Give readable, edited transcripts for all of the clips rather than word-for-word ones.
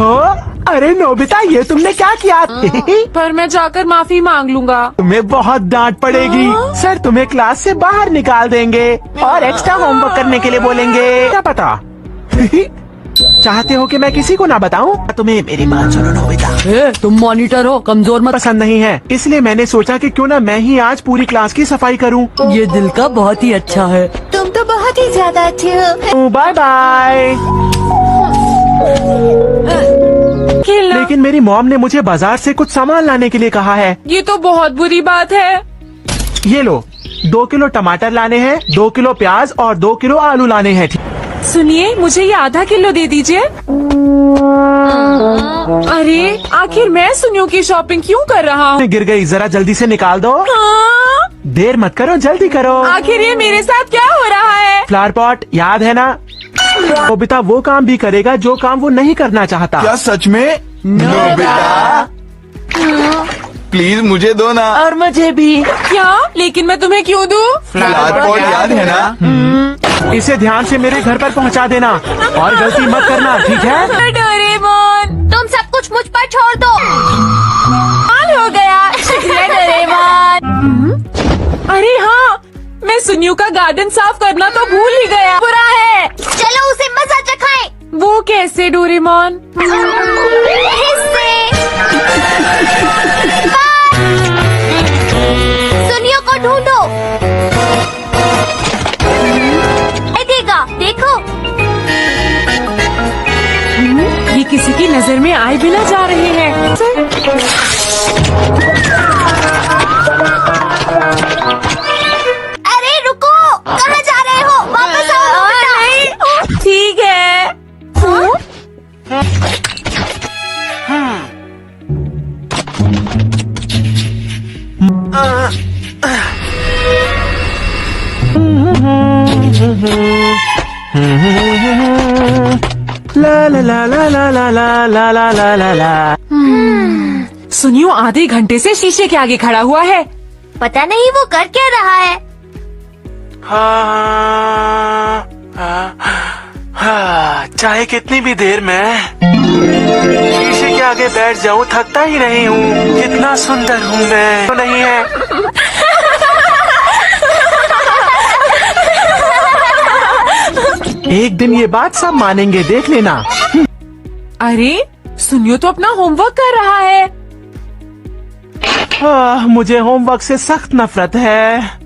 हो? अरे नोबिता, ये तुमने क्या किया? पर मैं जाकर माफी मांग लूंगा। तुम्हें बहुत डांट पड़ेगी। सर तुम्हें क्लास से बाहर निकाल देंगे और एक्स्ट्रा होमवर्क करने के लिए बोलेंगे। क्या पता? चाहते हो कि मैं किसी को ना बताऊं? तुम्हें मेरी बात सुनो नोबिता। तुम मॉनिटर हो, कमजोर मत। पसंद नहीं है, इसलिए मैंने सोचा कि क्यों ना मैं ही आज पूरी क्लास की सफाई करूं। ये दिल का बहुत ही अच्छा है। तुम तो बहुत ही ज्यादा अच्छे हो। Bye bye. खेलना। लेकिन मेरी मॉम ने मुझे बाजार से कुछ सामान लाने के लिए कहा है। ये तो बहुत बुरी बात है। ये लो, 2 किलो टमाटर लाने हैं, 2 किलो प्याज और 2 किलो आलू लाने हैं। सुनिए, मुझे ये आधा किलो दे दीजिए। अरे आखिर मैं सुनियो की शॉपिंग क्यों कर रहा हूँ? गिर गई, जरा जल्दी से निकाल दो। हाँ? देर मत करो, जल्दी करो। आखिर ये मेरे साथ क्या हो रहा है? फ्लावर पॉट याद है ना? नोबिता वो काम भी करेगा जो काम वो नहीं करना चाहता। क्या सच में? नोबिता प्लीज मुझे दो ना। और मुझे भी। क्या? लेकिन मैं तुम्हें क्यों दूँ? फ्लावर पॉट याद है ना? इसे ध्यान से मेरे घर पर पहुंचा देना और गलती मत करना, ठीक है? डोरेमोन, तुम सब कुछ मुझ पर छोड़ दो। कमाल हो गया। शुक्रिया डोरेमोन। अरे हाँ, मैं सुनियो का गार्डन साफ करना तो भूल ही गया। बुरा है। चलो उसे मजा चखाएं। वो कैसे डोरेमोन? सुनियो को ढूंढो। देगा, देखो। ये किसी की नजर में आए बिना जा रहे हैं। अरे रुको, कहाँ जा रहे हो? वापस आओ। नहीं, ठीक है। ला ला ला ला ला ला ला ला ला ला ला ला। सुनियो आधे घंटे से शीशे के आगे खड़ा हुआ है। पता नहीं वो कर क्या रहा है। चाहे कितनी भी देर में शीशे के आगे बैठ जाऊं, थकता ही नहीं हूँ। कितना सुंदर हूँ मैं। तो नहीं है? एक दिन ये बात सब मानेंगे, देख लेना। अरे सुनियो तो अपना होमवर्क कर रहा है। मुझे होमवर्क से सख्त नफरत है।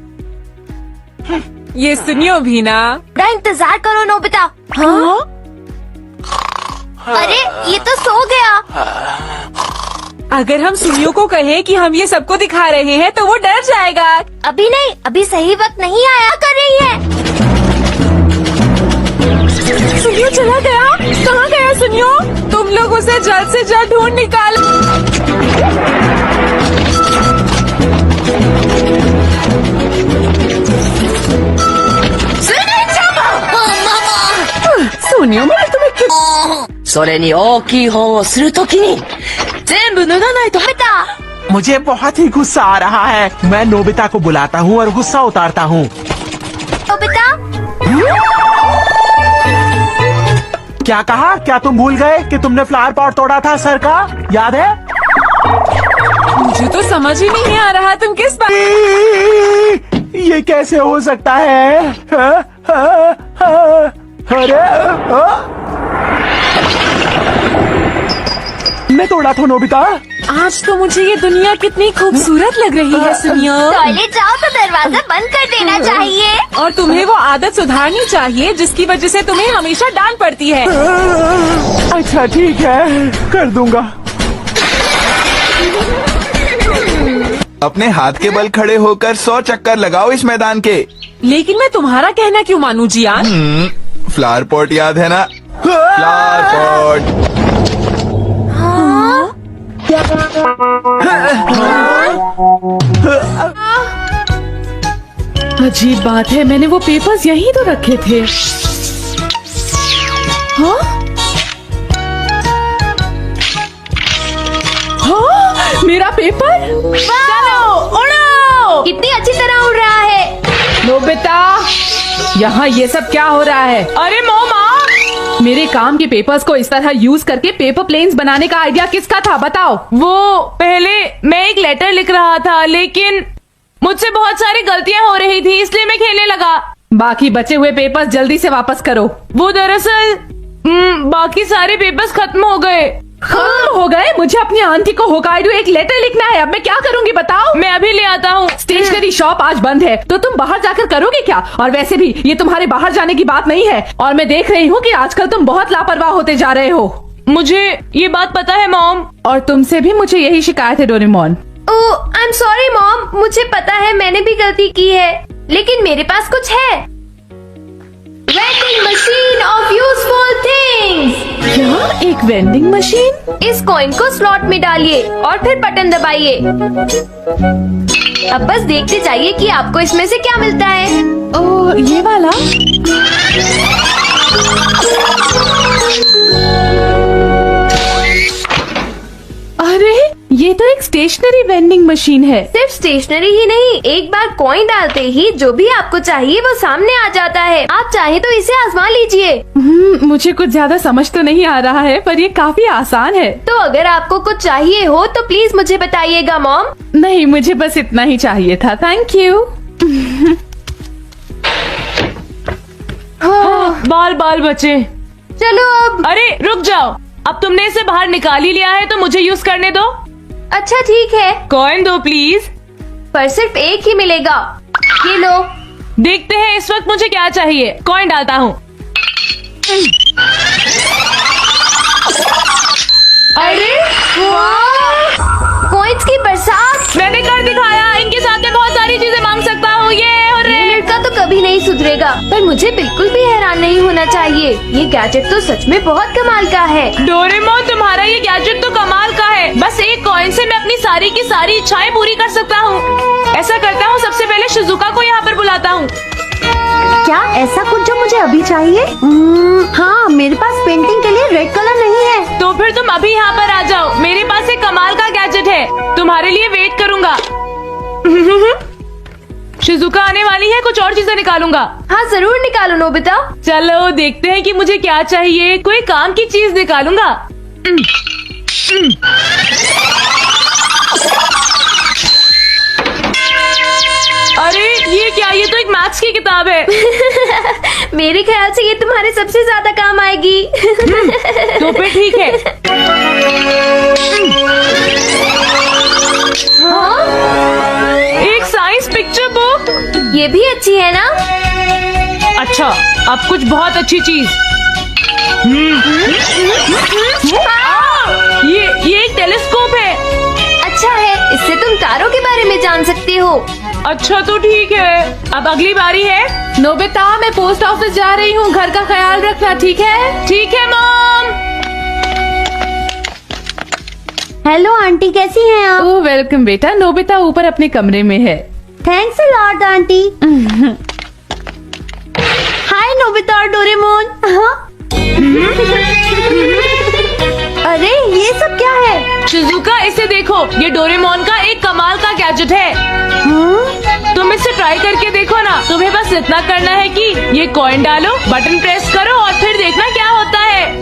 ये सुनियो भी ना। थोड़ा इंतजार करो नोबिता। हाँ? अरे ये तो सो गया। अगर हम सुनियो को कहे कि हम ये सबको दिखा रहे हैं तो वो डर जाएगा। अभी नहीं, अभी सही वक्त नहीं आया। कर रही है। सुनियो चला गया। कहाँ गया सुनियो? तुम लोग उसे जल्द से जल्द ढूंढ निकालो। सुनियो मैंने तुम्हें क्यों? それに大きい本をするときに全部脱がないと。 बेटा, मुझे बहुत ही गुस्सा आ रहा है। मैं नोबिता को बुलाता हूँ और गुस्सा उतारता हूँ। नोबिता, क्या कहा? क्या तुम भूल गए कि तुमने फ्लावर पॉट तोड़ा था सर का? याद है? मुझे तो समझ ही नहीं आ रहा तुम किस बात। ये कैसे हो सकता है? अरे मैं तोड़ा था नोबिता। आज तो मुझे ये दुनिया कितनी खूबसूरत लग रही है सुनियो। टॉयलेट जाओ तो दरवाजा बंद कर देना चाहिए। और तुम्हें वो आदत सुधारनी चाहिए जिसकी वजह से तुम्हें हमेशा डांट पड़ती है। अच्छा ठीक है, कर दूंगा। अपने हाथ के बल खड़े होकर 100 चक्कर लगाओ इस मैदान के। लेकिन मैं तुम्हारा कहना क्यों मानूं जियान? फ्लावर पॉट याद है ना? Flower pot. अजीब बात है, मैंने वो पेपर्स यहीं तो रखे थे। हाँ? हाँ? मेरा पेपर? चलो उड़ो! कितनी अच्छी तरह उड़ रहा है। नोबिता, यहाँ ये सब क्या हो रहा है? अरे मोमा, मेरे काम के पेपर्स को इस तरह यूज करके पेपर प्लेन्स बनाने का आइडिया किसका था, बताओ। वो पहले मैं एक लेटर लिख रहा था, लेकिन मुझसे बहुत सारी गलतियां हो रही थी, इसलिए मैं खेलने लगा। बाकी बचे हुए पेपर्स जल्दी से वापस करो। वो दरअसल बाकी सारे पेपर्स खत्म हो गए। खत्म हो गए? मुझे अपनी आंटी को होकाइडो एक लेटर लिखना है, अब मैं क्या करूंगी बताओ। मैं अभी ले आता हूँ। स्टेशनरी शॉप आज बंद है, तो तुम बाहर जाकर करोगे क्या? और वैसे भी ये तुम्हारे बाहर जाने की बात नहीं है, और मैं देख रही हूँ कि आजकल तुम बहुत लापरवाह होते जा रहे हो। मुझे ये बात पता है मॉम, और तुमसे भी मुझे यही शिकायत है Doraemon. Oh I am sorry mom, मुझे पता है मैंने भी गलती की है, लेकिन मेरे पास कुछ है। Vending machine of useful things. क्या? एक वेंडिंग मशीन? इस कॉइन को स्लॉट में डालिए और फिर बटन दबाइए। अब बस देखते जाइए कि आपको इसमें से क्या मिलता है। ओह, ये वाला? अरे ये तो एक स्टेशनरी वेंडिंग मशीन है। सिर्फ स्टेशनरी ही नहीं, एक बार कॉइन डालते ही जो भी आपको चाहिए वो सामने आ जाता है। आप चाहे तो इसे आजमा लीजिए। मुझे कुछ ज्यादा समझ तो नहीं आ रहा है, पर ये काफी आसान है। तो अगर आपको कुछ चाहिए हो तो प्लीज मुझे बताइएगा मॉम। नहीं, मुझे बस इतना ही चाहिए था, थैंक यू। बाल बाल बचे। चलो अब। अरे रुक जाओ, अब तुमने इसे बाहर निकाल ही लिया है तो मुझे यूज करने दो। अच्छा ठीक है, कॉइन दो प्लीज। पर सिर्फ एक ही मिलेगा। ये लो। देखते हैं इस वक्त मुझे क्या चाहिए। कॉइन डालता हूँ। अरे कॉइन्स की बरसात। मैंने कर दिखाया, इनके साथ मैं बहुत सारी चीजें मांग सकता हूँ। ये लड़का तो कभी नहीं सुधरेगा, पर मुझे बिल्कुल भी हैरान नहीं होना चाहिए। ये गैजेट तो सच में बहुत कमाल का है। डोरेमोन, तुम्हारा ये गैजेट तो कमाल का है। बस एक कॉइन से मैं अपनी सारी की सारी इच्छाएं पूरी कर सकता हूँ। ऐसा करता हूँ, सबसे पहले शिजुका को यहाँ पर बुलाता हूँ। क्या ऐसा कुछ जो मुझे अभी चाहिए? हाँ, मेरे पास पेंटिंग के लिए रेड कलर नहीं है। तो फिर तुम अभी यहाँ पर आ जाओ, मेरे पास एक कमाल का गैजेट है, तुम्हारे लिए वेट करूँगा। शिजुका आने वाली है, कुछ और चीजें निकालूंगा। हाँ जरूर निकालो नोबिता। चलो देखते हैं कि मुझे क्या चाहिए। कोई काम की चीज निकालूंगा। अरे ये क्या? ये तो एक मैथ्स की किताब है। मेरे ख्याल से ये तुम्हारे सबसे ज्यादा काम आएगी। तो फिर ठीक है। हाँ? एक साइंस पिक्चर बुक। ये भी अच्छी है ना? अच्छा, अब कुछ बहुत अच्छी चीज। ये एक टेलीस्कोप है। अच्छा है, इससे तुम तारों के बारे में जान सकते हो। अच्छा तो ठीक है, अब अगली बारी है। नोबिता, मैं पोस्ट ऑफिस जा रही हूँ, घर का ख्याल रखना, ठीक है? ठीक है मॉम। हेलो आंटी, कैसी हैं आप? ओह वेलकम बेटा। नोबिता ऊपर अपने कमरे में है। Thanks a lot aunty. Hi Nobita और डोरेमोन। अरे ये सब क्या है? शिजुका, इसे देखो, ये डोरेमोन का एक कमाल का गैजेट है। तुम इसे ट्राई करके देखो ना। तुम्हें बस इतना करना है कि ये कॉइन डालो, बटन प्रेस करो और फिर देखना क्या होता है।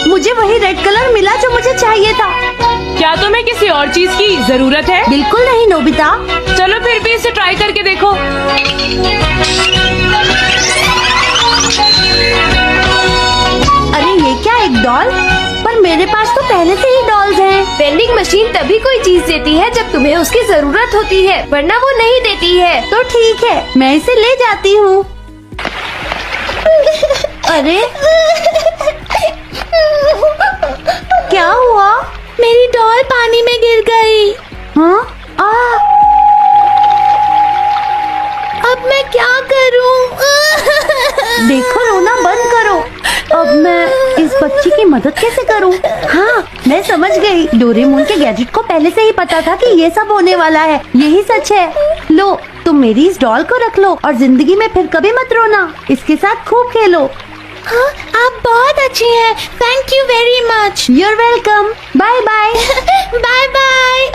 मुझे वही रेड कलर मिला जो मुझे चाहिए था। क्या तुम्हें किसी और चीज की जरूरत है? बिल्कुल नहीं नोबिता। चलो फिर भी इसे ट्राई करके देखो। अरे ये क्या, एक डॉल? पर मेरे पास तो पहले से ही डॉल्स हैं। वेंडिंग मशीन तभी कोई चीज देती है जब तुम्हें उसकी जरूरत होती है, वरना वो नहीं देती है। तो ठीक है, मैं इसे ले जाती हूँ। अरे क्या हुआ? मेरी डॉल पानी में गिर गई। हाँ? अब मैं क्या करूं? देखो, रोना बंद करो। अब मैं इस बच्ची की मदद कैसे करूं? हाँ, मैं समझ गई। डोरेमोन के गैजेट को पहले से ही पता था कि ये सब होने वाला है। यही सच है। लो, तुम मेरी इस डॉल को रख लो और जिंदगी में फिर कभी मत रोना। इसके साथ खूब खेलो। हाँ, आप बहुत अच्छी हैं। Thank you very much. You're welcome. Bye bye. Bye bye.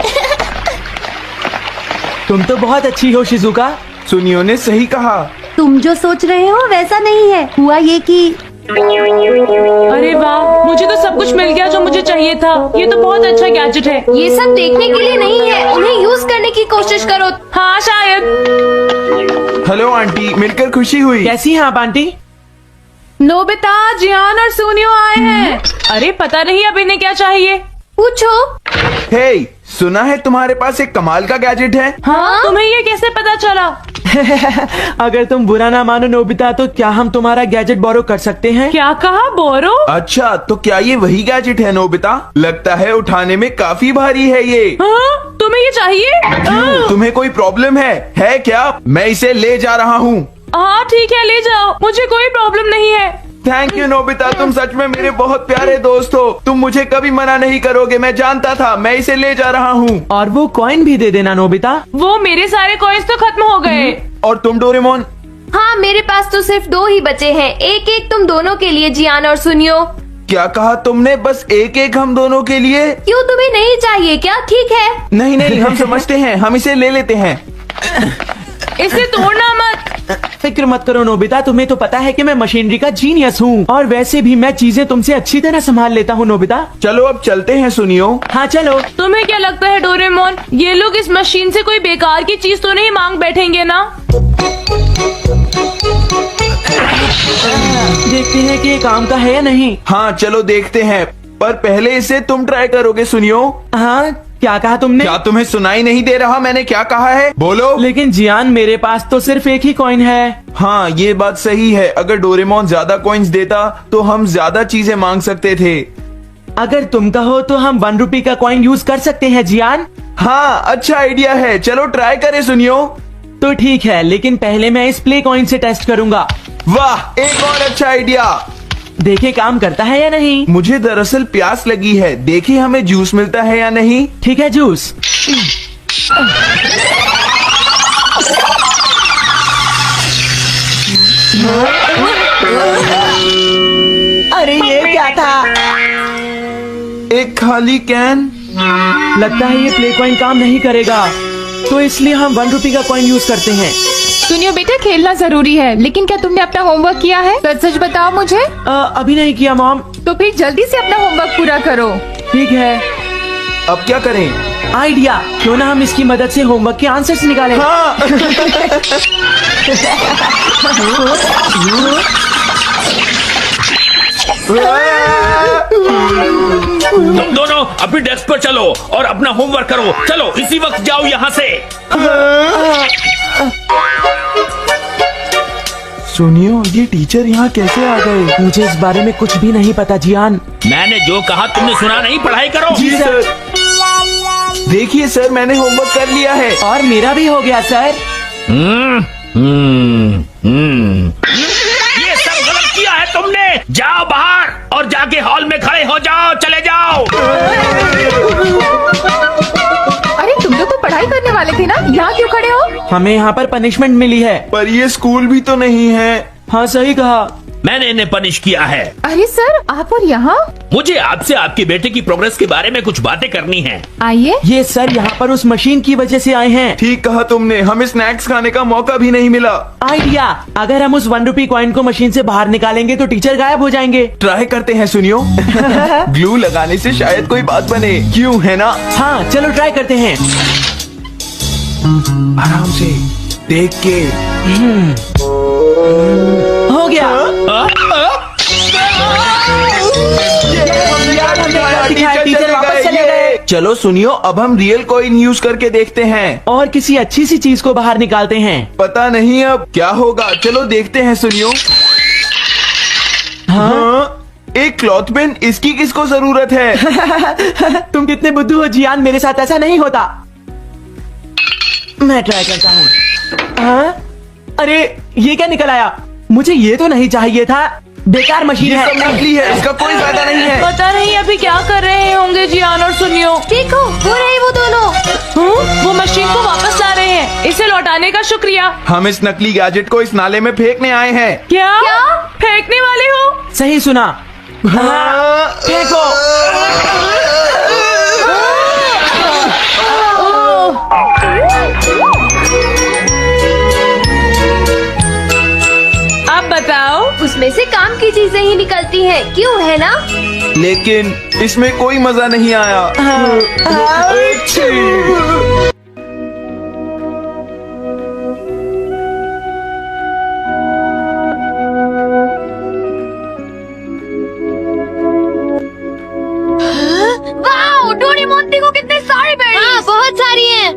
तुम तो बहुत अच्छी हो शिजुका। सुनियो ने सही कहा। तुम जो सोच रहे हो वैसा नहीं है। हुआ ये कि अरे वाह, मुझे तो सब कुछ मिल गया जो मुझे चाहिए था। ये तो बहुत अच्छा गैजेट है। ये सब देखने के लिए नहीं है, उन्हें यूज करने की कोशिश करो। हाँ शायद। हेलो आंटी, मिलकर खुशी हुई। कैसी हैं आप आंटी? नोबिता, जियान और सुनियो आए हैं। अरे पता नहीं अब इन्हें क्या चाहिए। पूछो। हे, सुना है तुम्हारे पास एक कमाल का गैजेट है। हाँ, तुम्हें ये कैसे पता चला? अगर तुम बुरा ना मानो नोबिता, तो क्या हम तुम्हारा गैजेट बोरो कर सकते हैं? क्या कहा, बोरो? अच्छा, तो क्या ये वही गैजेट है नोबिता? लगता है उठाने में काफी भारी है ये। हाँ, तुम्हें ये चाहिए? तुम्हें कोई प्रॉब्लम है क्या? मैं इसे ले जा रहा हूँ। हाँ ठीक है, ले जाओ, मुझे कोई प्रॉब्लम नहीं है। थैंक यू नोबिता, तुम सच में मेरे बहुत प्यारे दोस्त हो। तुम मुझे कभी मना नहीं करोगे, मैं जानता था। मैं इसे ले जा रहा हूँ। और वो कॉइन भी दे देना नोबिता। वो मेरे सारे कॉइन्स तो खत्म हो गए। और तुम डोरेमोन? हाँ, मेरे पास तो सिर्फ 2 ही बचे हैं। एक एक तुम दोनों के लिए, जियान और सुनियो। क्या कहा तुमने? बस एक एक हम दोनों के लिए? क्यों, तुम्हें नहीं चाहिए क्या? ठीक है। नहीं नहीं, हम समझते हैं, हम इसे ले लेते हैं। इसे तोड़ना मत। फिक्र मत करो नोबिता, तुम्हें तो पता है कि मैं मशीनरी का जीनियस हूँ। और वैसे भी मैं चीजें तुमसे अच्छी तरह संभाल लेता हूँ नोबिता। चलो अब चलते हैं सुनियो। हाँ चलो। तुम्हें क्या लगता है डोरेमोन, ये लोग इस मशीन से कोई बेकार की चीज तो नहीं मांग बैठेंगे ना? देखते हैं कि ये काम का है या नहीं। हाँ चलो देखते हैं, पर पहले इसे तुम ट्राई करोगे सुनियो। हाँ, क्या कहा तुमने? क्या तुम्हें सुनाई नहीं दे रहा मैंने क्या कहा है? बोलो। लेकिन जियान, मेरे पास तो सिर्फ एक ही कॉइन है। हाँ ये बात सही है, अगर डोरेमोन ज्यादा कॉइन्स देता तो हम ज्यादा चीजें मांग सकते थे। अगर तुम कहो तो हम 1 रुपए का कॉइन यूज कर सकते हैं जियान। हाँ अच्छा आइडिया है, चलो ट्राई करें सुनियो। तो ठीक है, लेकिन पहले मैं इस प्ले कॉइन से टेस्ट करूंगा। वाह, एक और अच्छा आइडिया। देखे काम करता है या नहीं। मुझे दरअसल प्यास लगी है, देखिए हमें जूस मिलता है या नहीं। ठीक है, जूस। अरे ये क्या था? एक खाली कैन। लगता है ये प्ले कॉइन काम नहीं करेगा, तो इसलिए हम 1 रुपए का कॉइन यूज करते हैं। सुनियो बेटा, खेलना जरूरी है, लेकिन क्या तुमने अपना होमवर्क किया है? सच सच बताओ मुझे। अभी नहीं किया मॉम। तो फिर जल्दी से अपना होमवर्क पूरा करो। ठीक है। अब क्या करें? आइडिया, क्यों ना हम इसकी मदद से होमवर्क के आंसर्स निकालें। हाँ। तुम दोनों अपनी डेस्क पर चलो और अपना होमवर्क करो। चलो इसी वक्त जाओ यहाँ से। सुनियो, ये टीचर यहाँ कैसे आ गए? मुझे इस बारे में कुछ भी नहीं पता जियान। मैंने जो कहा तुमने सुना नहीं? पढ़ाई करो। जी सर। देखिए सर, मैंने होमवर्क कर लिया है। और मेरा भी हो गया सर। ये सब गलत किया है तुमने। जाओ बाहर और जाके हॉल में खड़े हो जाओ। चले जाओ। अरे तुम लोग तो पढ़ाई करने वाले थे ना, यहाँ क्यों खड़े हो? हमें यहाँ पर पनिशमेंट मिली है। पर ये स्कूल भी तो नहीं है। हाँ सही कहा। मैंने इन्हें पनिश किया है। अरे सर, आप और यहाँ? मुझे आपसे आपके बेटे की प्रोग्रेस के बारे में कुछ बातें करनी है। आइए। ये सर यहाँ पर उस मशीन की वजह से आए हैं। ठीक कहा तुमने, हमें स्नैक्स खाने का मौका भी नहीं मिला। आइडिया, अगर हम उस 1 रुपए कॉइन को मशीन से बाहर निकालेंगे तो टीचर गायब हो जाएंगे। ट्राई करते हैं सुनियो। ग्लू लगाने से शायद कोई बात बने, क्यों है ना? हाँ चलो ट्राई करते हैं। आराम से देख के। हो गया। टीचर वापस चले गए। चलो सुनियो, अब हम रियल कॉइन यूज करके देखते हैं और किसी अच्छी सी चीज को बाहर निकालते हैं। पता नहीं अब क्या होगा, चलो देखते हैं सुनियो। हाँ, एक क्लॉथ पेन, इसकी किसको जरूरत है? तुम कितने बुद्धू हो जियान, मेरे साथ ऐसा नहीं होता। मैं ट्राई करता हूँ। हाँ? अरे ये क्या निकल आया? मुझे ये तो नहीं चाहिए था। बेकार मशीन ये है। सब नकली है, इसका कोई फायदा नहीं है। पता नहीं अभी क्या कर रहे होंगे जियान और सुनियो। देखो, वो रहे वो दोनों। वो मशीन को वापस ला रहे हैं। इसे लौटाने का शुक्रिया। हम इस नकली गैजेट को इस नाले में फेंकने आए हैं। क्या फेंकने वाले हो? सही सुना। हाँ, फेंको। इसमें से काम की चीजें ही निकलती हैं, क्यों है ना? लेकिन इसमें कोई मजा नहीं आया। अच्छी। वाओ, डोरेमोन देखो कितने सारे बेरीज। हाँ, बहुत सारी हैं।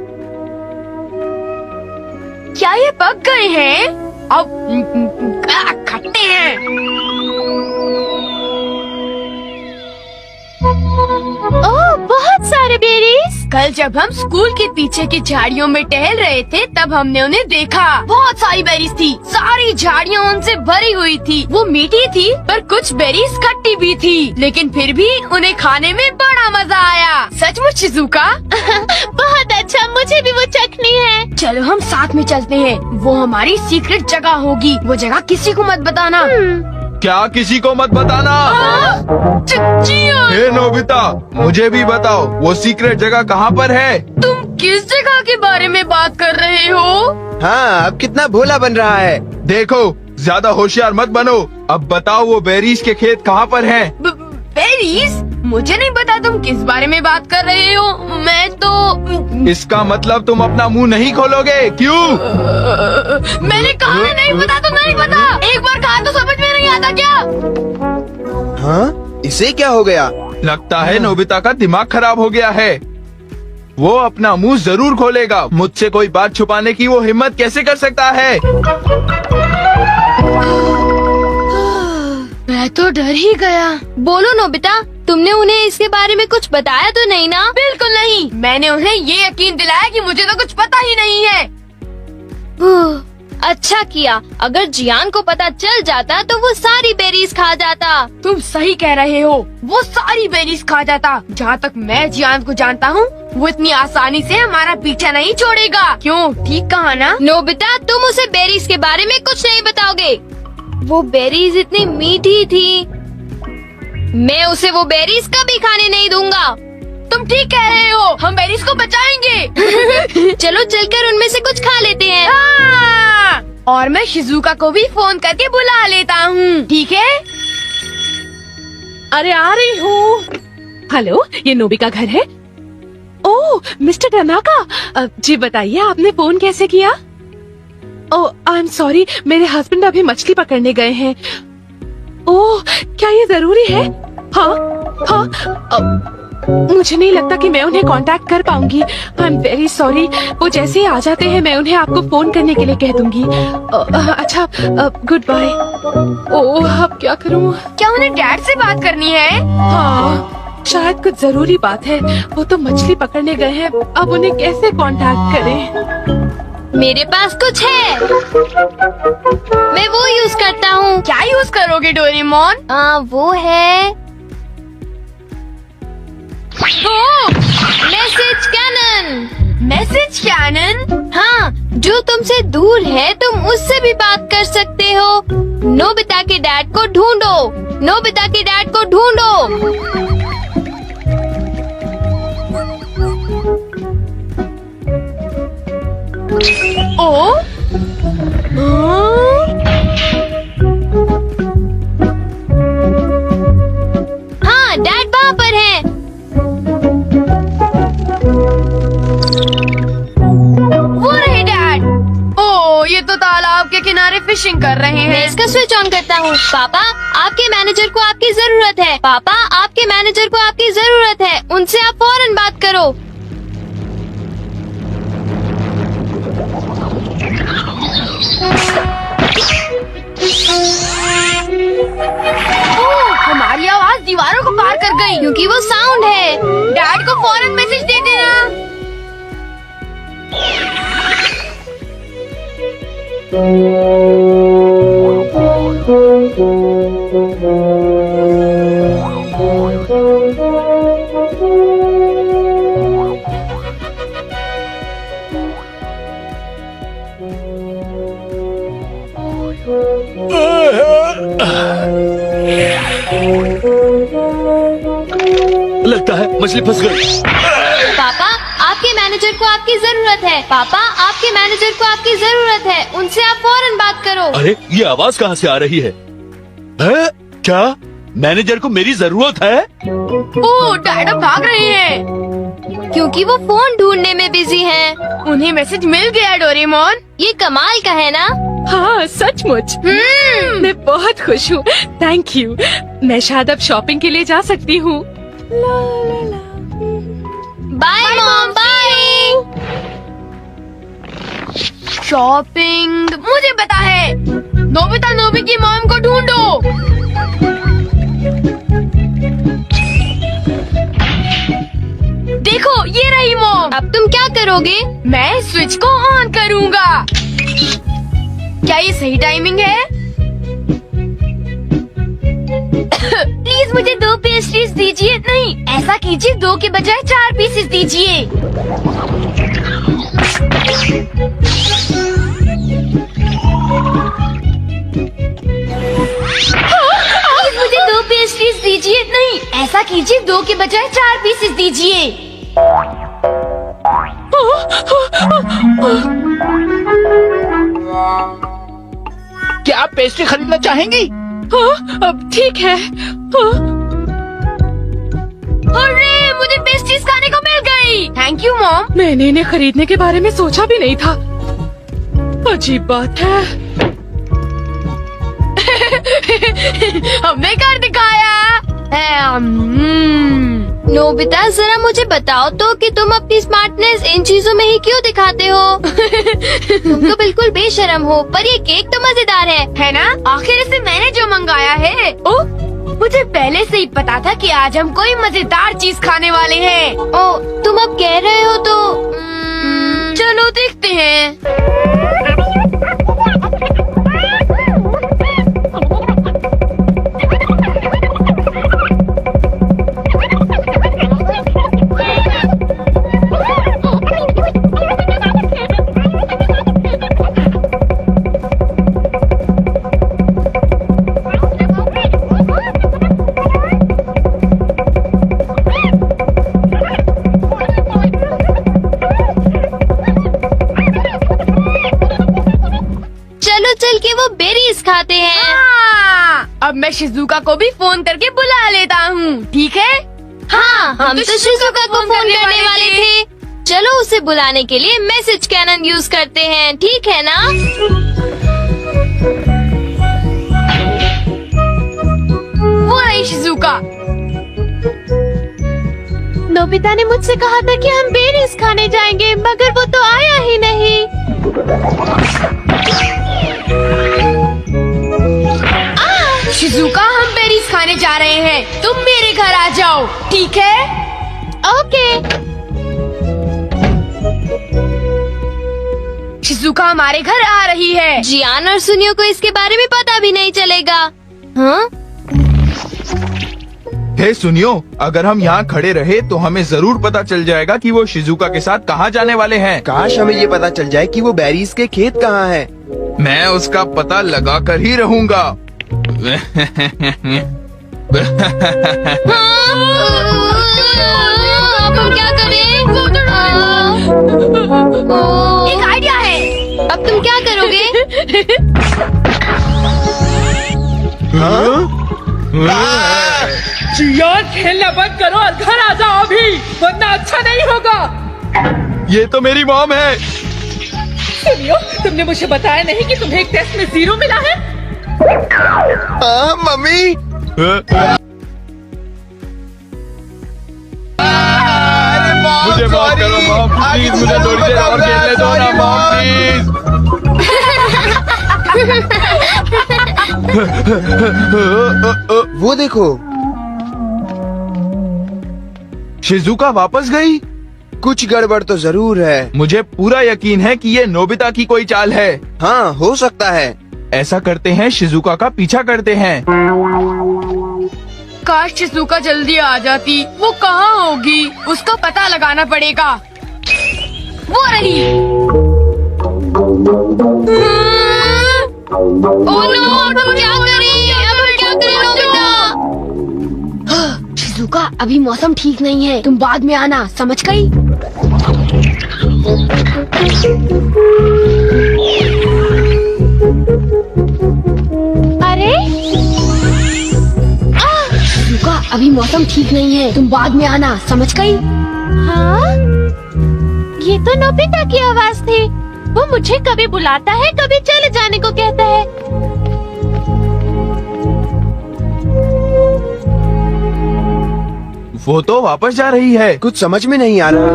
क्या ये पक गए हैं? अब खट्टे हैं। ओह, बहुत सारे बेरीज। कल जब हम स्कूल के पीछे की झाड़ियों में टहल रहे थे तब हमने उन्हें देखा। बहुत सारी बेरीज थी, सारी झाड़ियाँ उनसे भरी हुई थी। वो मीठी थी पर कुछ बेरीज खट्टी भी थी, लेकिन फिर भी उन्हें खाने में बड़ा मजा आया। सचमुच शिज़ुका? बहुत अच्छा, मुझे भी वो चखनी है। चलो हम साथ में चलते हैं। वो हमारी सीक्रेट जगह होगी। वो जगह किसी को मत बताना। क्या किसी को मत बताना? जियान, हे नोबिता, मुझे भी बताओ वो सीक्रेट जगह कहाँ पर है? तुम किस जगह के बारे में बात कर रहे हो? हाँ, अब कितना भोला बन रहा है। देखो, ज्यादा होशियार मत बनो। अब बताओ वो बेरीज के खेत कहाँ पर हैं? बेरीज? मुझे नहीं पता तुम किस बारे में बात कर रहे हो। मैं तो इसका मतलब तुम अपना मुंह नहीं खोलोगे, क्यों? मैंने कहा है नहीं पता तो नहीं पता। एक बार कहा तो समझ में नहीं आता क्या? हाँ, इसे क्या हो गया? लगता है नोबिता का दिमाग खराब हो गया है। वो अपना मुंह जरूर खोलेगा। मुझसे कोई बात छुपाने की वो हिम्मत कैसे कर सकता है? मैं तो डर ही गया। बोलो नोबिता, तुमने उन्हें इसके बारे में कुछ बताया तो नहीं ना? बिल्कुल नहीं। मैंने उन्हें ये यकीन दिलाया कि मुझे तो कुछ पता ही नहीं है। अच्छा किया। अगर जियान को पता चल जाता तो वो सारी बेरीज खा जाता। तुम सही कह रहे हो, वो सारी बेरीज खा जाता। जहाँ तक मैं जियान को जानता हूँ, वो इतनी आसानी से हमारा पीछा नहीं छोड़ेगा। क्यों, ठीक कहा ना? नोबिता, तुम उसे बेरीज के बारे में कुछ नहीं बताओगे। वो बेरीज इतनी मीठी थी। मैं उसे वो बेरीज कभी खाने नहीं दूंगा। तुम ठीक कह रहे हो, हम बेरीज को बचाएंगे। चलो चलकर उनमें से कुछ खा लेते हैं। हाँ! और मैं शिज़ुका को भी फोन करके बुला लेता हूँ, ठीक है? अरे आ रही हूँ। हेलो, ये नोबी का घर है? ओह, मिस्टर टनाका, जी बताइए आपने फोन कैसे किया? ओह, आई एम सॉरी, मेरे हस्बैंड अभी मछली पकड़ने गए हैं। ओह, क्या ये जरूरी है? हाँ, मुझे नहीं लगता कि मैं उन्हें कांटेक्ट कर पाऊंगी। I am very sorry. वो जैसे ही आ जाते हैं मैं उन्हें आपको फोन करने के लिए कह दूंगी। अच्छा, गुड बाय। ओह, अब क्या करूं? क्या उन्हें डैड से बात करनी है? हाँ, शायद कुछ जरूरी बात है। वो तो मछली पकड़ने गए हैं, अब उन्हें कैसे कांटेक्ट करें? मेरे पास कुछ है, मैं वो यूज करता हूँ। क्या यूज करोगे डोरेमोन? वो है मैसेज कैनन। Message cannon? हाँ, जो तुमसे दूर है तुम उससे भी बात कर सकते हो। नोबिता के डैड को ढूंढो, नोबिता के डैड को ढूंढो। ओ? हाँ, डैड वहाँ पर है। वो रहे डैड। ओ, ये तो तालाब के किनारे फिशिंग कर रहे हैं। मैं इसका स्विच ऑन करता हूँ। पापा, आपके मैनेजर को आपकी जरूरत है। पापा, आपके मैनेजर को आपकी जरूरत है। उनसे आप फौरन बात करो। हमारी आवाज दीवारों को पार कर गई क्योंकि वो साउंड है। डैड को फौरन मैसेज दे देना। लगता है मछली फंस गई। पापा, आपके मैनेजर को आपकी जरूरत है। पापा, आपके मैनेजर को आपकी जरूरत है। उनसे आप फौरन बात करो। अरे, ये आवाज कहाँ से आ रही है? क्या मैनेजर को मेरी जरूरत है? ओ डैड अब भाग रहे हैं क्योंकि वो फोन ढूंढने में बिजी हैं। उन्हें मैसेज मिल गया डोरेमोन। ये कमाल का है ना? हाँ सचमुच। मैं बहुत खुश हूँ। Thank you. मैं शायद अब शॉपिंग के लिए जा सकती हूँ। Bye mom bye. शॉपिंग मुझे पता है। नोबिता नोबी की मॉम को ढूंढो। देखो ये रही मॉम। अब तुम क्या करोगे? मैं स्विच को ऑन करूँगा। क्या ये सही टाइमिंग है? प्लीज मुझे 2 पेस्ट्रीज दीजिए। नहीं ऐसा कीजिए 2 के बजाय 4 पीसेस दीजिए। प्लीज मुझे 2 पेस्ट्रीज दीजिए। नहीं ऐसा कीजिए 2 के बजाय 4 पीसेस दीजिए। क्या आप पेस्ट्री खरीदना चाहेंगी? अब ठीक है। अरे मुझे पेस्ट्रीज खाने को मिल गई। Thank you mom. मैंने इन्हें खरीदने के बारे में सोचा भी नहीं था। अजीब बात है। हमने कर दिखाया। नोबिता जरा मुझे बताओ तो कि तुम अपनी स्मार्टनेस इन चीजों में ही क्यों दिखाते हो? तुम तो बिल्कुल बेशर्म हो। पर ये केक तो मजेदार है ना? आखिर इसे मैंने जो मंगाया है। ओ, मुझे पहले से ही पता था कि आज हम कोई मजेदार चीज खाने वाले हैं। ओ, तुम अब कह रहे हो तो चलो देखते हैं। चल के वो बेरीज खाते हैं। अब मैं शिजुका को भी फोन करके बुला लेता हूँ। ठीक है? हाँ हम तो शिजुका को फोन करने वाले थे। चलो उसे बुलाने के लिए मैसेज कैनन यूज करते हैं। ठीक है ना? वो रही शिजुका। नोबिता ने मुझसे कहा था कि हम बेरीज खाने जाएंगे मगर वो तो आया ही नहीं। शिजुका हम बेरीज खाने जा रहे हैं। तुम मेरे घर आ जाओ। ठीक है? ओके। शिजुका हमारे घर आ रही है। जियान और सुनियो को इसके बारे में पता भी नहीं चलेगा। हाँ? हे सुनियो, अगर हम यहाँ खड़े रहे तो हमें जरूर पता चल जाएगा कि वो शिजुका के साथ कहाँ जाने वाले हैं। काश हमें ये पता चल जाए कि वो बेरीज के खेत कहाँ हैं। मैं उसका पता लगा कर ही रहूँगा। अब हम क्या करें? एक आइडिया है। अब तुम क्या करोगे? जियान खेलना बंद करो और घर आ जाओ अभी, वरना अच्छा नहीं होगा। ये तो मेरी मॉम है। सुनियो, तुमने मुझे बताया नहीं कि तुम्हें एक टेस्ट में 0 मिला है? मम्मी। मुझे माफ करो मॉम, प्लीज मुझे थोड़ी देर और खेलने दो ना मॉम, प्लीज। वो देखो, शिजुका वापस गई। कुछ गड़बड़ तो जरूर है। मुझे पूरा यकीन है कि ये नोबिता की कोई चाल है। हाँ हो सकता है। ऐसा करते हैं, शिजुका का पीछा करते हैं। काश शिजुका जल्दी आ जाती। वो कहाँ होगी? उसका पता लगाना पड़ेगा। वो रही। ओह नो, तुम क्या करें? अब हम क्या करें नोबिता? शिजुका अभी मौसम ठीक नहीं है, तुम बाद में आना, समझ गई? अरे मौसम ठीक नहीं है, तुम बाद में आना, समझ गई? हाँ, ये तो नोबिता की आवाज थी। वो मुझे कभी बुलाता है, कभी चले जाने को कहता है। वो तो वापस जा रही है। कुछ समझ में नहीं आ रहा।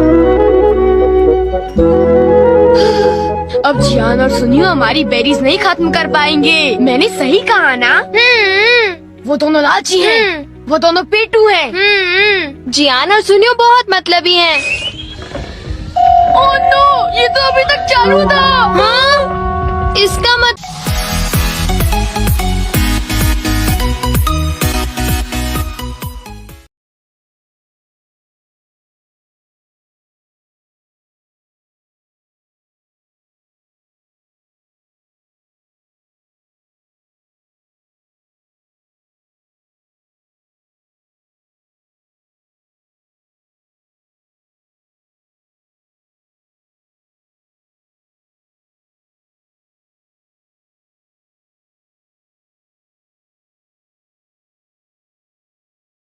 अब जियान और सुनियो हमारी बेरीज नहीं खत्म कर पाएंगे। मैंने सही कहा ना? वो दोनों लालची हैं, वो दोनों पेटू हैं। जियान और सुनियो बहुत मतलबी हैं। ओह नो, ये तो अभी तक चालू था।